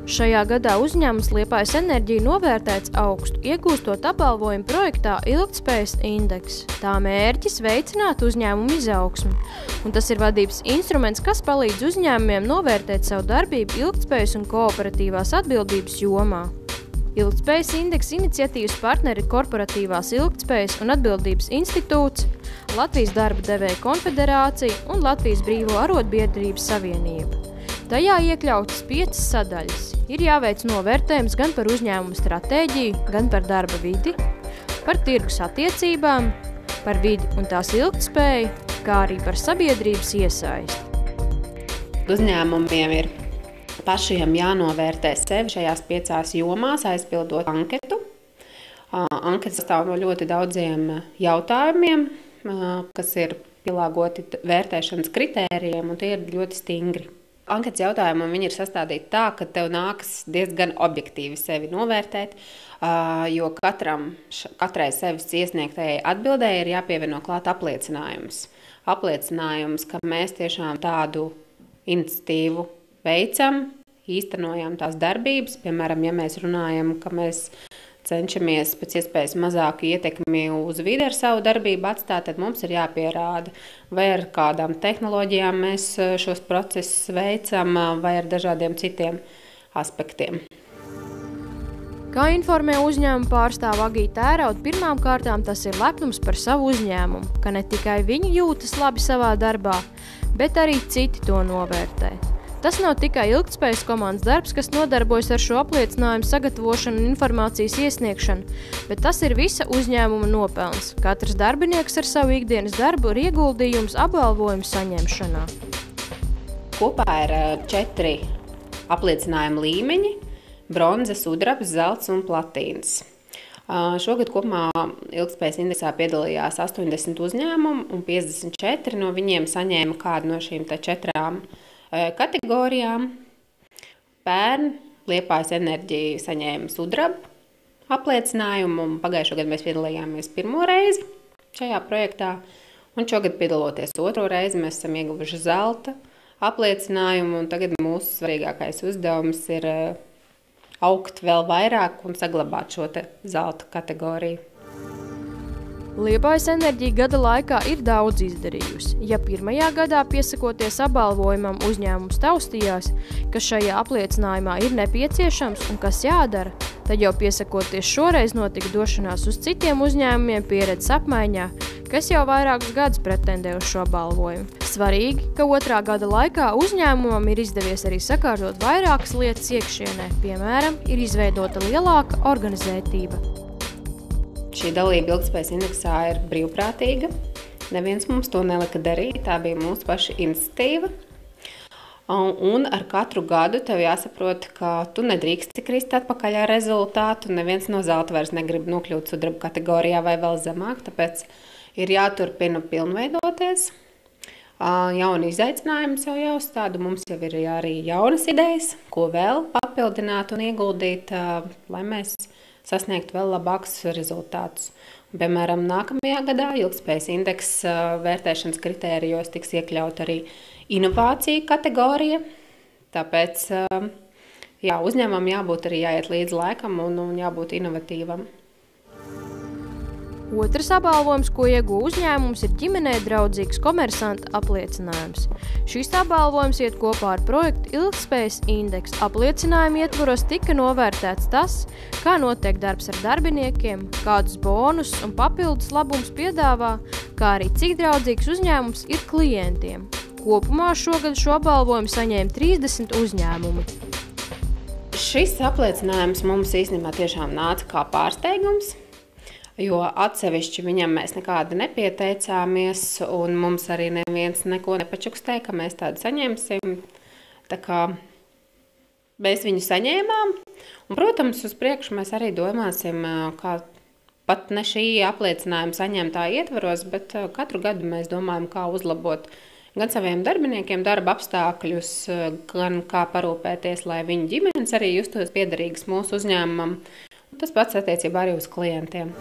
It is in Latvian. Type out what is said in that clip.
Šajā gadā uzņēmums Liepājas Enerģija novērtēts augstu, iegūstot apbalvojumu projektā Ilgtspējas indeks. Tā mērķis veicināt uzņēmumu izaugsmi, un tas ir vadības instruments, kas palīdz uzņēmumiem novērtēt savu darbību ilgtspējas un kooperatīvās atbildības jomā. Ilgtspējas indeksa iniciatīvas partneri Korporatīvās ilgtspējas un atbildības institūts, Latvijas darba devēja konfederācija un Latvijas brīvo arotbiedrības savienība. Tajā iekļautas 5 sadaļas. Ir jāveic novērtējums gan par uzņēmumu stratēģiju, gan par darba vidi, par tirgus attiecībām, par vidi un tās ilgtspēju, kā arī par sabiedrības iesaisti. Uzņēmumiem ir pašiem jānovērtē sevi šajās 5 jomās, aizpildot anketu. Anketa sastāv no ļoti daudziem jautājumiem, kas ir pielāgoti vērtēšanas kritērijiem, un tie ir ļoti stingri. Anketas jautājumi viņi ir sastādīti tā, ka tev nākas diezgan objektīvi sevi novērtēt, jo katrai sevis iesniegtajai atbildēji ir jāpievieno klāt apliecinājums. Apliecinājums, ka mēs tiešām tādu iniciatīvu veicam, īstenojam tās darbības. Piemēram, ja mēs runājam, ka mēs cenšamies pēc iespējas mazāku ietekmi uz vidi ar savu darbību atstāt, tad mums ir jāpierāda, vai ar kādām tehnoloģijām mēs šos procesus veicam, vai ar dažādiem citiem aspektiem. Kā informē uzņēmuma pārstāve Agīta Ēraude, pirmām kārtām tas ir lepnums par savu uzņēmumu, ka ne tikai viņi jūtas labi savā darbā, bet arī citi to novērtē. Tas nav tikai ilgtspējas komandas darbs, kas nodarbojas ar šo apliecinājumu sagatavošanu un informācijas iesniegšanu, bet tas ir visa uzņēmuma nopelns. Katrs darbinieks ar savu ikdienas darbu ir ieguldījums apbalvojumu saņemšanā. Kopā ir 4 apliecinājumu līmeņi – bronze, sudrabs, zelts un platīns. Šogad kopumā ilgtspējas indeksā piedalījās 80 uzņēmumu un 54 no viņiem saņēma kādu no šīm 4 kategorijām. Pērn Liepājas Enerģija saņēma sudraba apliecinājumu, un pagājušo gadu mēs piedalījāmies 1. reizi šajā projektā, un šogad piedaloties 2. reizi mēs esam ieguvuši zelta apliecinājumu, un tagad mūsu svarīgākais uzdevums ir augt vēl vairāk un saglabāt šo zelta kategoriju. Liepājas Enerģija gada laikā ir daudz izdarījusi. Ja pirmajā gadā piesakoties apbalvojumam uzņēmums taustījās, kas šajā apliecinājumā ir nepieciešams un kas jādara, tad jau piesakoties šoreiz notika došanās uz citiem uzņēmumiem pieredzes apmaiņā, kas jau vairākus gadus pretendē uz šo balvojumu. Svarīgi, ka 2. gada laikā uzņēmumam ir izdevies arī sakārtot vairākas lietas iekšienē, piemēram, ir izveidota lielāka organizētība. Šī dalība ilgtspējas indeksā ir brīvprātīga. Neviens mums to nelika darīt, tā bija mūsu paša iniciatīva. Un ar katru gadu tev jāsaprot, ka tu nedrīksti krist atpakaļ ar rezultātu. Neviens no zelta vairs negrib nokļūt sudraba kategorijā vai vēl zemāk, tāpēc ir jāturpina pilnveidoties. Jauni izaicinājumi sev jāuzstāda, mums jau ir arī jaunas idejas, ko vēl papildināt un ieguldīt, lai mēs sasniegt vēl labākus rezultātus. Piemēram, nākamajā gadā ilgtspējas indeksa vērtēšanas kritērijos tiks iekļaut arī inovāciju kategorija. Tāpēc uzņēmumam jābūt arī jāiet līdz laikam un jābūt inovatīvam. Otrs apbalvojums, ko ieguva uzņēmums, ir ģimenei draudzīgs komersanta apliecinājums. Šis apbalvojums iet kopā ar projektu Ilgtspējas indeks. Apliecinājuma ietvaros tika novērtēts tas, kā notiek darbs ar darbiniekiem, kādus bonus un papildus labumus piedāvā, kā arī cik draudzīgs uzņēmums ir klientiem. Kopumā šogad šo apbalvojumu saņēma 30 uzņēmumi. Šis apliecinājums mums īstenībā tiešām nāca kā pārsteigums, jo atsevišķi viņam mēs nekādi nepieteicāmies, un mums arī neviens neko nepačukstēja, ka mēs tādu saņemsim. Tā kā mēs viņu saņēmām, un, protams, uz priekšu mēs arī domāsim, kā pat ne šī apliecinājuma saņemtā ietvaros, bet katru gadu mēs domājam, kā uzlabot gan saviem darbiniekiem darba apstākļus, gan kā parūpēties, lai viņu ģimenes arī justos piederīgas mūsu uzņēmumam. Tas pats attiecībā arī uz klientiem.